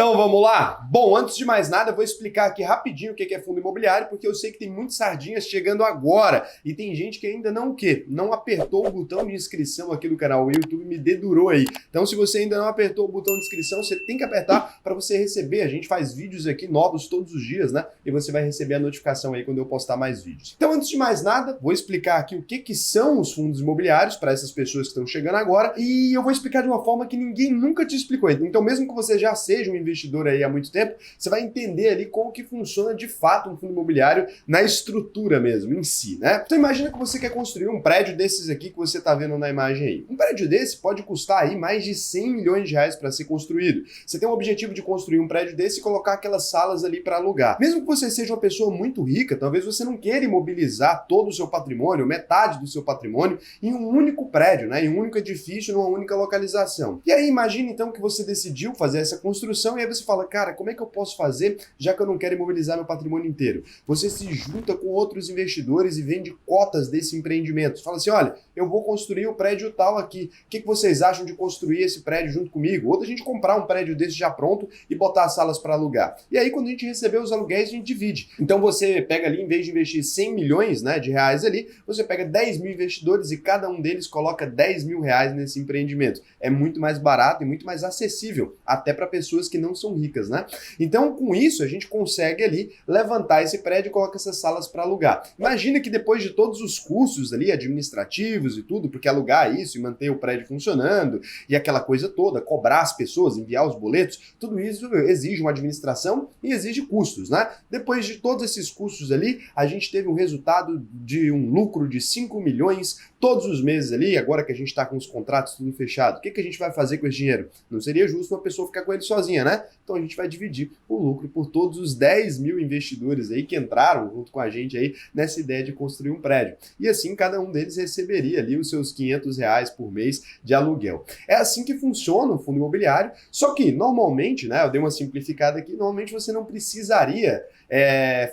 Então vamos lá? Bom, antes de mais nada, eu vou explicar aqui rapidinho o que é fundo imobiliário, porque eu sei que tem muitas sardinhas chegando agora e tem gente que ainda não apertou o botão de inscrição aqui do canal. O YouTube me dedurou aí. Então se você ainda não apertou o botão de inscrição, você tem que apertar para você receber. A gente faz vídeos aqui novos todos os dias, né? E você vai receber a notificação aí quando eu postar mais vídeos. Então antes de mais nada, vou explicar aqui o que são os fundos imobiliários para essas pessoas que estão chegando agora e eu vou explicar de uma forma que ninguém nunca te explicou. Então mesmo que você já seja um investidor aí há muito tempo, você vai entender ali como que funciona de fato um fundo imobiliário na estrutura mesmo, em si, né? Então imagina que você quer construir um prédio desses aqui que você está vendo na imagem aí. Um prédio desse pode custar aí mais de 100 milhões de reais para ser construído. Você tem o objetivo de construir um prédio desse e colocar aquelas salas ali para alugar. Mesmo que você seja uma pessoa muito rica, talvez você não queira imobilizar todo o seu patrimônio, metade do seu patrimônio, em um único prédio, né? Em um único edifício, numa única localização. E aí imagina então que você decidiu fazer essa construção e aí você fala, cara, como é que eu posso fazer já que eu não quero imobilizar meu patrimônio inteiro? Você se junta com outros investidores e vende cotas desse empreendimento. Fala assim, olha, eu vou construir o prédio tal aqui. O que vocês acham de construir esse prédio junto comigo? Ou da gente comprar um prédio desse já pronto e botar as salas para alugar. E aí quando a gente receber os aluguéis, a gente divide. Então você pega ali, em vez de investir 100 milhões, né, de reais ali, você pega 10 mil investidores e cada um deles coloca 10 mil reais nesse empreendimento. É muito mais barato e muito mais acessível, até para pessoas que não são ricas, né? Então, com isso, a gente consegue ali levantar esse prédio e colocar essas salas para alugar. Imagina que depois de todos os custos ali, administrativos e tudo, porque alugar isso e manter o prédio funcionando e aquela coisa toda, cobrar as pessoas, enviar os boletos, tudo isso exige uma administração e exige custos, né? Depois de todos esses custos ali, a gente teve um resultado de um lucro de 5 milhões todos os meses ali, agora que a gente está com os contratos tudo fechado. O que a gente vai fazer com esse dinheiro? Não seria justo uma pessoa ficar com ele sozinha, né? Então a gente vai dividir o lucro por todos os 10 mil investidores aí que entraram junto com a gente aí nessa ideia de construir um prédio. E assim cada um deles receberia ali os seus 500 reais por mês de aluguel. É assim que funciona o fundo imobiliário, só que normalmente, né, eu dei uma simplificada aqui, normalmente você não precisaria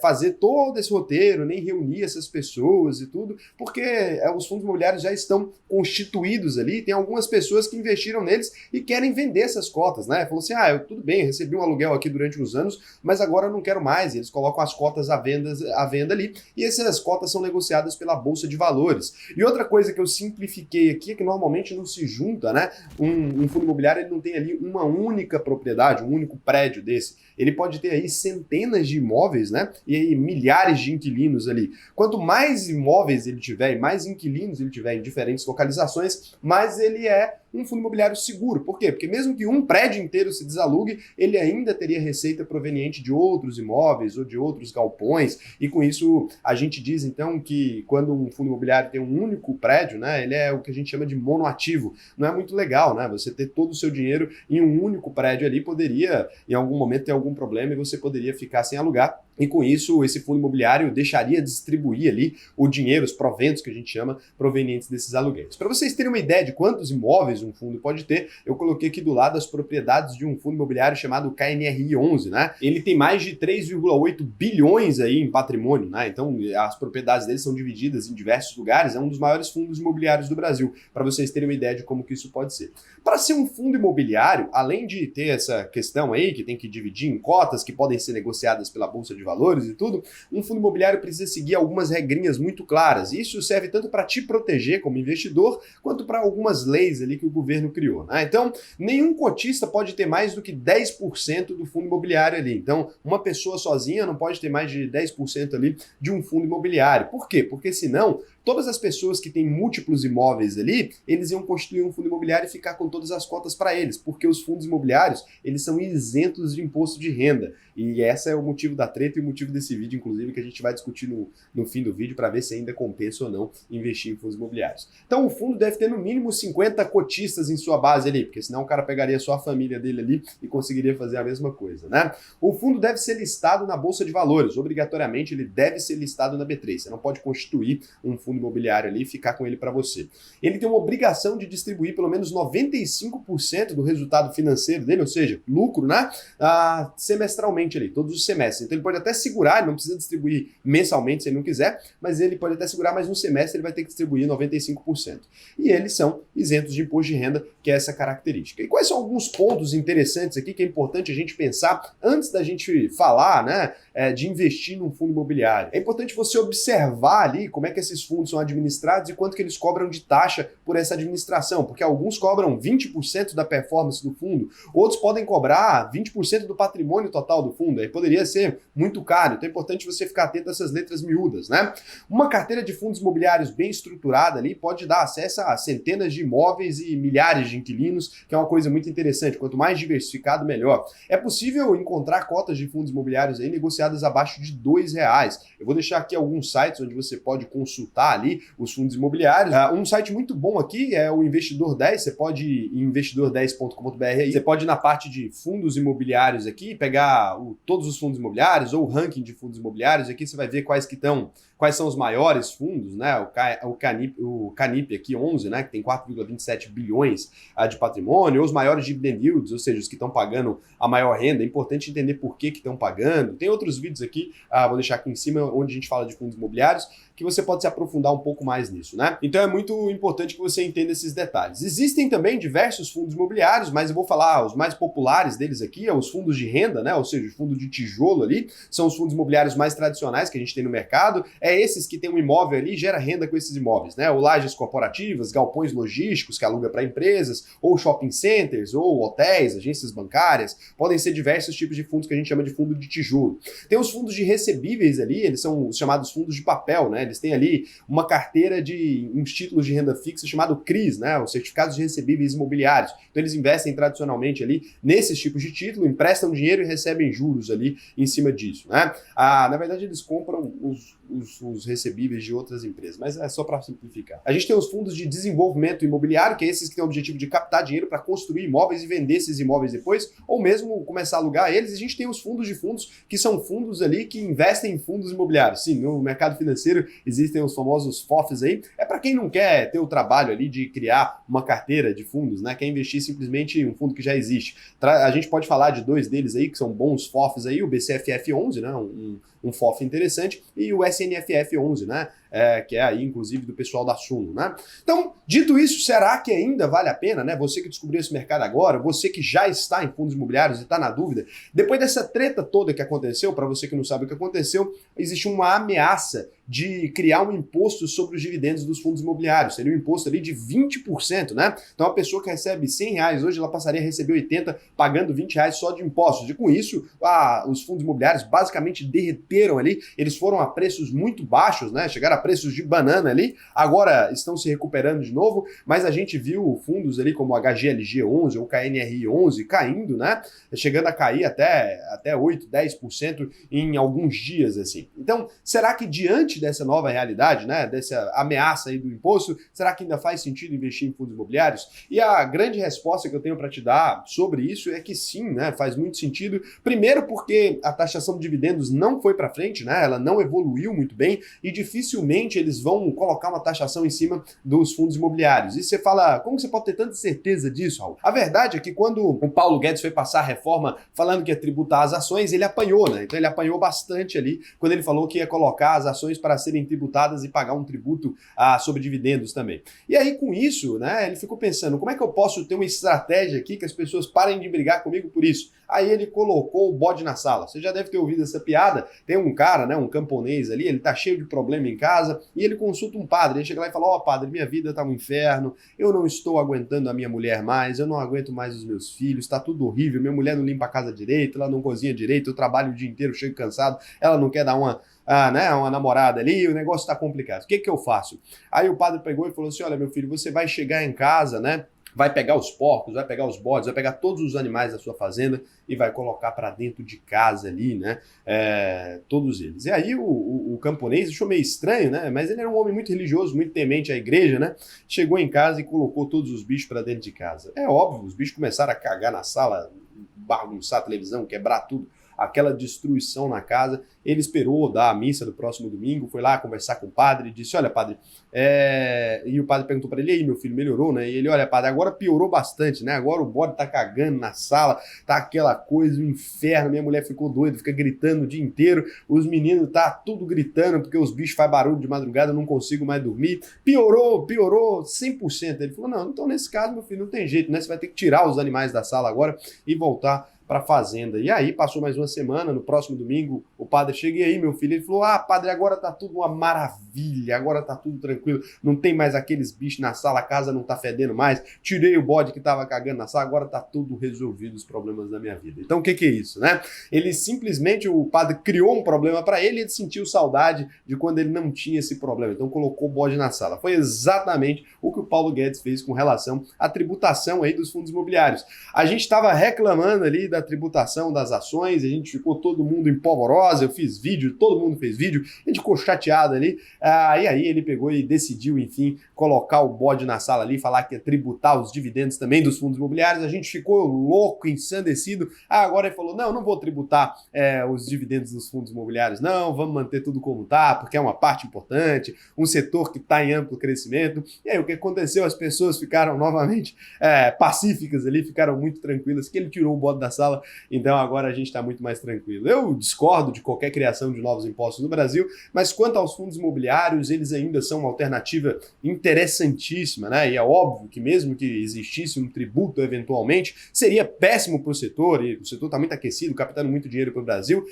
fazer todo esse roteiro, nem reunir essas pessoas e tudo, porque os fundos imobiliários já estão constituídos ali, tem algumas pessoas que investiram neles e querem vender essas cotas, né? Falou assim, tudo bem, eu recebi um aluguel aqui durante uns anos, mas agora eu não quero mais. Eles colocam as cotas à venda ali e essas cotas são negociadas pela Bolsa de Valores. E outra coisa que eu simplifiquei aqui é que normalmente não se junta, né? Um fundo imobiliário ele não tem ali uma única propriedade, um único prédio desse. Ele pode ter aí centenas de imóveis, né? E aí milhares de inquilinos ali. Quanto mais imóveis ele tiver e mais inquilinos ele tiver em diferentes localizações, mais ele é um fundo imobiliário seguro. Por quê? Porque mesmo que um prédio inteiro se desalugue, ele ainda teria receita proveniente de outros imóveis ou de outros galpões, e com isso a gente diz então que quando um fundo imobiliário tem um único prédio, né, ele é o que a gente chama de monoativo. Não é muito legal, né? Você ter todo o seu dinheiro em um único prédio ali poderia, em algum momento, ter algum problema e você poderia ficar sem alugar. E com isso, esse fundo imobiliário deixaria de distribuir ali o dinheiro, os proventos que a gente chama, provenientes desses aluguéis. Para vocês terem uma ideia de quantos imóveis um fundo pode ter, eu coloquei aqui do lado as propriedades de um fundo imobiliário chamado KNRI 11, né? Ele tem mais de 3,8 bilhões aí em patrimônio, né? Então, as propriedades dele são divididas em diversos lugares, é um dos maiores fundos imobiliários do Brasil, para vocês terem uma ideia de como que isso pode ser. Para ser um fundo imobiliário, além de ter essa questão aí, que tem que dividir em cotas que podem ser negociadas pela Bolsa de Valores e tudo, um fundo imobiliário precisa seguir algumas regrinhas muito claras. Isso serve tanto para te proteger como investidor, quanto para algumas leis ali que o governo criou, né? Então, nenhum cotista pode ter mais do que 10% do fundo imobiliário ali. Então, uma pessoa sozinha não pode ter mais de 10% ali de um fundo imobiliário. Por quê? Porque senão todas as pessoas que têm múltiplos imóveis ali, eles iam constituir um fundo imobiliário e ficar com todas as cotas para eles, porque os fundos imobiliários, eles são isentos de imposto de renda. E esse é o motivo da treta e o motivo desse vídeo, inclusive, que a gente vai discutir no fim do vídeo para ver se ainda compensa ou não investir em fundos imobiliários. Então, o fundo deve ter no mínimo 50 cotistas em sua base ali, porque senão o cara pegaria só a família dele ali e conseguiria fazer a mesma coisa, né? O fundo deve ser listado na Bolsa de Valores, obrigatoriamente ele deve ser listado na B3. Você não pode constituir um fundo imobiliário ali e ficar com ele para você. Ele tem uma obrigação de distribuir pelo menos 95% do resultado financeiro dele, ou seja, lucro, né? Semestralmente ali, todos os semestres. Então ele pode até segurar, ele não precisa distribuir mensalmente se ele não quiser, mas ele pode até segurar mais um semestre, ele vai ter que distribuir 95%. E eles são isentos de imposto de renda, que é essa característica. E quais são alguns pontos interessantes aqui que é importante a gente pensar antes da gente falar, né, de investir num fundo imobiliário? É importante você observar ali como é que esses fundos são administrados e quanto que eles cobram de taxa por essa administração, porque alguns cobram 20% da performance do fundo, outros podem cobrar 20% do patrimônio total do fundo, aí poderia ser muito caro, então é importante você ficar atento a essas letras miúdas, né? Uma carteira de fundos imobiliários bem estruturada ali pode dar acesso a centenas de imóveis e milhares de inquilinos, que é uma coisa muito interessante, quanto mais diversificado, melhor. É possível encontrar cotas de fundos imobiliários aí negociadas abaixo de R$2. Eu vou deixar aqui alguns sites onde você pode consultar ali os fundos imobiliários. Um site muito bom aqui é o Investidor 10, você pode ir em investidor10.com.br, você pode ir na parte de fundos imobiliários aqui, pegar todos os fundos imobiliários ou o ranking de fundos imobiliários, aqui você vai ver quais são os maiores fundos, né? O Canip aqui 11, né, que tem 4,27 bilhões de patrimônio, ou os maiores dividend yields, ou seja, os que estão pagando a maior renda. É importante entender por que estão pagando. Tem outros vídeos aqui, vou deixar aqui em cima, onde a gente fala de fundos imobiliários, que você pode se aprofundar um pouco mais nisso, né? Então é muito importante que você entenda esses detalhes. Existem também diversos fundos imobiliários, mas eu vou falar os mais populares deles aqui, os fundos de renda, né? Ou seja, o fundo de tijolo ali, são os fundos imobiliários mais tradicionais que a gente tem no mercado. É esses que tem um imóvel ali e gera renda com esses imóveis, né? Ou lajes corporativas, galpões logísticos que aluga para empresas, ou shopping centers, ou hotéis, agências bancárias. Podem ser diversos tipos de fundos que a gente chama de fundo de tijolo. Tem os fundos de recebíveis ali, eles são os chamados fundos de papel, né? Eles têm ali uma carteira de uns títulos de renda fixa chamado CRIs, né? Os certificados de recebíveis imobiliários. Então eles investem tradicionalmente ali nesses tipos de título, emprestam dinheiro e recebem juros ali em cima disso, né? Na verdade eles compram os recebíveis de outras empresas, mas é só para simplificar. A gente tem os fundos de desenvolvimento imobiliário, que é esses que têm o objetivo de captar dinheiro para construir imóveis e vender esses imóveis depois, ou mesmo começar a alugar eles. E a gente tem os fundos de fundos, que são fundos ali que investem em fundos imobiliários. Sim, no mercado financeiro existem os famosos FOFs aí. É para quem não quer ter o trabalho ali de criar uma carteira de fundos, né? Quer investir simplesmente em um fundo que já existe. A gente pode falar de dois deles aí, que são bons FOFs aí, o BCFF11, né? Um FOF interessante, e o SNFF11, né? Que é aí, inclusive, do pessoal da Suno, né? Então, dito isso, será que ainda vale a pena, né? Você que descobriu esse mercado agora, você que já está em fundos imobiliários e está na dúvida, depois dessa treta toda que aconteceu, para você que não sabe o que aconteceu, existe uma ameaça de criar um imposto sobre os dividendos dos fundos imobiliários. Seria um imposto ali de 20%, né? Então, a pessoa que recebe R$100, hoje ela passaria a receber 80, pagando R$20 só de impostos. E com isso, os fundos imobiliários basicamente derreteram ali, eles foram a preços muito baixos, né? Chegaram a preços de banana ali, agora estão se recuperando de novo, mas a gente viu fundos ali como o HGLG11 ou KNRI11 caindo, né? Chegando a cair até 8, 10% em alguns dias, assim. Então, será que diante dessa nova realidade, né, dessa ameaça aí do imposto, será que ainda faz sentido investir em fundos imobiliários? E a grande resposta que eu tenho para te dar sobre isso é que sim, né, faz muito sentido. Primeiro porque a taxação de dividendos não foi para frente, né, ela não evoluiu muito bem e dificilmente eles vão colocar uma taxação em cima dos fundos imobiliários. E você fala, como você pode ter tanta certeza disso, Raul? A verdade é que quando o Paulo Guedes foi passar a reforma falando que ia tributar as ações, ele apanhou, né? Então ele apanhou bastante ali quando ele falou que ia colocar as ações para serem tributadas e pagar um tributo sobre dividendos também. E aí com isso, né, ele ficou pensando, como é que eu posso ter uma estratégia aqui que as pessoas parem de brigar comigo por isso? Aí ele colocou o bode na sala. Você já deve ter ouvido essa piada. Tem um cara, né, um camponês ali, ele tá cheio de problema em casa e ele consulta um padre. Ele chega lá e fala, ó, padre, minha vida tá um inferno, eu não estou aguentando a minha mulher mais, eu não aguento mais os meus filhos, tá tudo horrível, minha mulher não limpa a casa direito, ela não cozinha direito, eu trabalho o dia inteiro, chego cansado, ela não quer dar uma namorada ali, o negócio tá complicado. O que que eu faço? Aí o padre pegou e falou assim, olha, meu filho, você vai chegar em casa, né, vai pegar os porcos, vai pegar os bodes, vai pegar todos os animais da sua fazenda e vai colocar para dentro de casa ali, né? Todos eles. E aí o camponês achou meio estranho, né? Mas ele era um homem muito religioso, muito temente à igreja, né? Chegou em casa e colocou todos os bichos para dentro de casa. É óbvio, os bichos começaram a cagar na sala, bagunçar a televisão, quebrar tudo. aquela destruição na casa. Ele esperou dar a missa do próximo domingo, foi lá conversar com o padre, disse, olha, padre, e o padre perguntou para ele, e aí, meu filho, melhorou, né? E ele, olha, padre, agora piorou bastante, né? Agora o bode tá cagando na sala, tá aquela coisa, o inferno, minha mulher ficou doida, fica gritando o dia inteiro, os meninos tá tudo gritando, porque os bichos fazem barulho de madrugada, eu não consigo mais dormir. Piorou 100%. Ele falou, não, então nesse caso, meu filho, não tem jeito, né? Você vai ter que tirar os animais da sala agora e voltar para a fazenda. E aí passou mais uma semana, no próximo domingo o padre chega, e aí meu filho? Ele falou, padre, agora tá tudo uma maravilha, agora tá tudo tranquilo, não tem mais aqueles bichos na sala, a casa não tá fedendo mais, tirei o bode que tava cagando na sala, agora tá tudo resolvido os problemas da minha vida. Então o que é isso, né? Ele simplesmente, o padre criou um problema para ele e ele sentiu saudade de quando ele não tinha esse problema, então colocou o bode na sala. Foi exatamente o que o Paulo Guedes fez com relação à tributação aí dos fundos imobiliários. A gente estava reclamando ali da tributação das ações, a gente ficou todo mundo em polvorosa, eu fiz vídeo, todo mundo fez vídeo, a gente ficou chateado ali, e aí ele pegou e decidiu, enfim, colocar o bode na sala ali, falar que ia tributar os dividendos também dos fundos imobiliários, a gente ficou louco, ensandecido, agora ele falou, não vou tributar os dividendos dos fundos imobiliários, não, vamos manter tudo como tá, porque é uma parte importante, um setor que está em amplo crescimento. E aí o que aconteceu? As pessoas ficaram novamente pacíficas ali, ficaram muito tranquilas, que ele tirou o bode da sala, então agora a gente está muito mais tranquilo. Eu discordo de qualquer criação de novos impostos no Brasil, mas quanto aos fundos imobiliários, eles ainda são uma alternativa interessantíssima, né? E é óbvio que mesmo que existisse um tributo eventualmente, seria péssimo para o setor, e o setor está muito aquecido, captando muito dinheiro para o Brasil,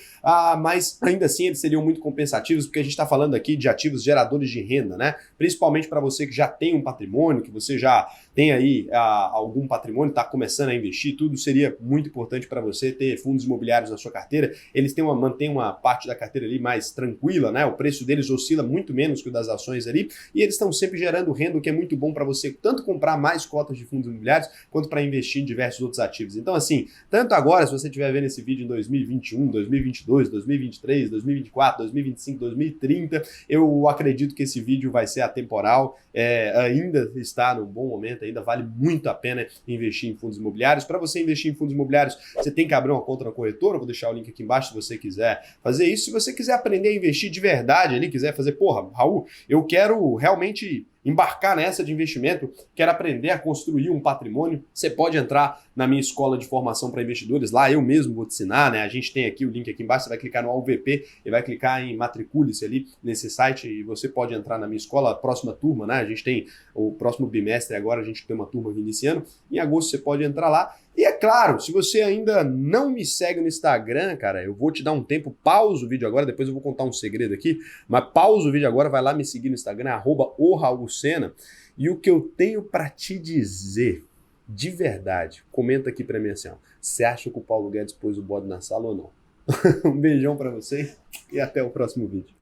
mas ainda assim eles seriam muito compensativos, porque a gente está falando aqui de ativos geradores de renda, né? Principalmente para você que já tem um patrimônio, que você já tem aí algum patrimônio, está começando a investir, tudo seria muito importante para você ter fundos imobiliários na sua carteira. Eles mantêm uma parte da carteira ali mais tranquila, né? O preço deles oscila muito menos que o das ações ali, e eles estão sempre gerando renda, o que é muito bom para você tanto comprar mais cotas de fundos imobiliários, quanto para investir em diversos outros ativos. Então, assim, tanto agora, se você estiver vendo esse vídeo em 2021, 2022, 2023, 2024, 2025, 2030, eu acredito que esse vídeo vai ser atemporal, ainda está num bom momento, ainda vale muito a pena investir em fundos imobiliários. Para você investir em fundos imobiliários, você tem que abrir uma conta na corretora, eu vou deixar o link aqui embaixo se você quiser fazer isso. Se você quiser aprender a investir de verdade ali, quiser fazer, porra, Raul, eu quero realmente embarcar nessa de investimento, quer aprender a construir um patrimônio, você pode entrar na minha escola de formação para investidores, lá eu mesmo vou te ensinar, né? A gente tem aqui o link aqui embaixo, você vai clicar no AUVP e vai clicar em matricule-se ali nesse site e você pode entrar na minha escola, a próxima turma, né? A gente tem o próximo bimestre agora, a gente tem uma turma iniciando, em agosto você pode entrar lá. E é claro, se você ainda não me segue no Instagram, cara, eu vou te dar um tempo, pausa o vídeo agora, depois eu vou contar um segredo aqui, mas pausa o vídeo agora, vai lá me seguir no Instagram, @ORaulSena, e o que eu tenho para te dizer, de verdade, comenta aqui para mim assim, ó, você acha que o Paulo Guedes pôs o bode na sala ou não? Um beijão para você e até o próximo vídeo.